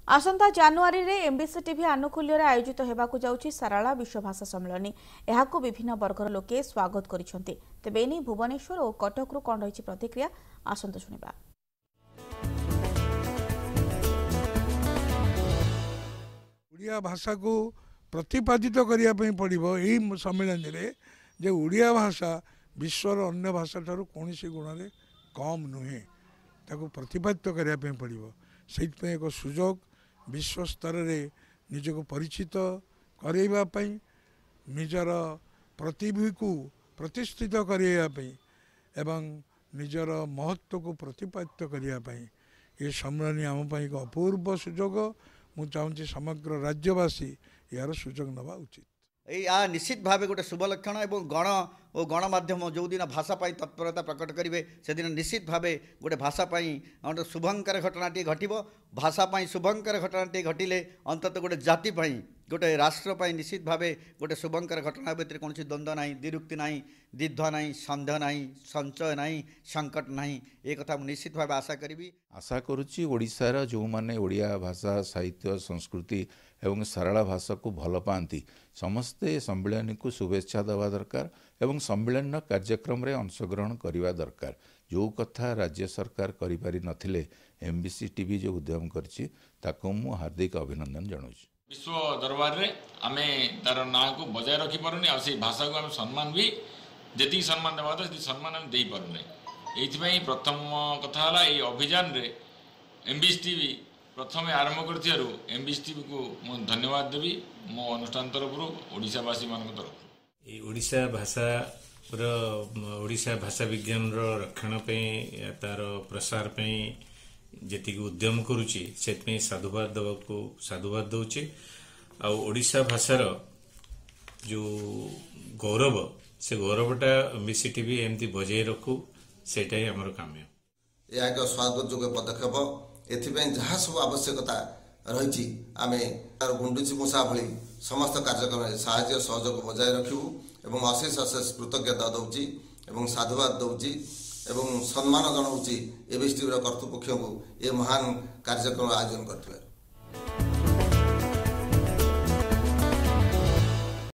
आसंता January रे MBC TV आनुकूल्य आयोजित होगाकू जाउछि साराला विश्व भाषा सम्मेलन। एहाकू विभिन्न वर्गर लोके स्वागत करिसेंति। तेबे एनी भुवनेश्वर और कटक रु कोन रहिछि प्रतिक्रिया आसंता सुनिबा। ओडिया भाषा को प्रतिपादित करिया पई पड़िबो एही सम्मेलन रे जे ओडिया भाषा विश्वर अन्य भाषा ठारू कोनोसी गुण रे कम नुहे ताको प्रतिपादित करिया पई पड़िबो। सेइत पे एक सुजोग विश्व स्तर रे निजको परिचित करैबा पई निजर प्रतिभा को प्रतिष्ठित करैबा पई एवं निजर महत्व को प्रतिपादित करैबा पई ये सम्मेलन आम पई एक अपूर्व सुजोग। मु चाहूँगी समग्र राज्यवासी यार सुजोग नवा उचित। या निश्चित भाव गोटे शुभ लक्षण और गण और गणमाध्यम जो दिन भाषा तत्परता प्रकट करेंगे से दिन निश्चित भाव गोटे भाषा गोटे शुभंकर घटनाटी घटव। भाषा शुभंकर घटनाटी घटिले अंतत गोटे जाति गोटे राष्ट्र निश्चित भाव गोटे शुभंकर घटना भितर कौन द्वंद्व ना द्विरुक्ति ना द्विध्व ना सन्देह ना संचय ना संकट ना एक कथा निश्चित भाव आशा करी। आशा करुच्ची ओडिशार जो माने ओडिया भाषा साहित्य संस्कृति एवं सारा भाषा को भल पाती समस्ते सम्मेलन को शुभेच्छा देवा दरकार एवं सम्मेलन कार्यक्रम रे अंशग्रहण करने दरकार। जो कथा राज्य सरकार करिपारि नथिले एमबीसी टीवी जो उद्यम करछि ताको मु हार्दिक अभिनंदन जनाउछि। विश्व दरबार रे आमे तार ना को बजाय रखी पारुनी आ से भाषा को आम सम्मान भी जेती सम्मान देवा तो सम्मान आम देई पारुनी। एइथिपई प्रथम कथा हला ए अभियान रे एमबीसी टीवी प्रथम आरंभ करथियारु एमबीसी टीवी को मु धन्यवाद देबी मो अनुष्ठान तरफ ओडिशावासी मान तरफ। ए ओडिशा भाषा विज्ञान रक्षण पे तार प्रसार पे जेतिक उद्यम करुच्ची से साधुवाद देवाको साधुवाद दौचे। आ ओडिशा भाषार जो गौरव से गौरवटा एमबीसी टीवी एमती बजाय रखू सेटा ही हमर काम। यह एक स्वागत योग्य पदक्षेप। एथिपई जहाँ सब आवश्यकता रही आम गुंडुची मूषा भली समस्त कार्यक्रम साहाय्य सहयोग बजाय रखू एवं अशेष अशेष कृतज्ञता दौची एवं साधुवाद दौची एवं सम्मान जनाऊँगी एबीसी टीवी कर्तृपक्ष को ये महान कार्यक्रम आयोजन करथिबार।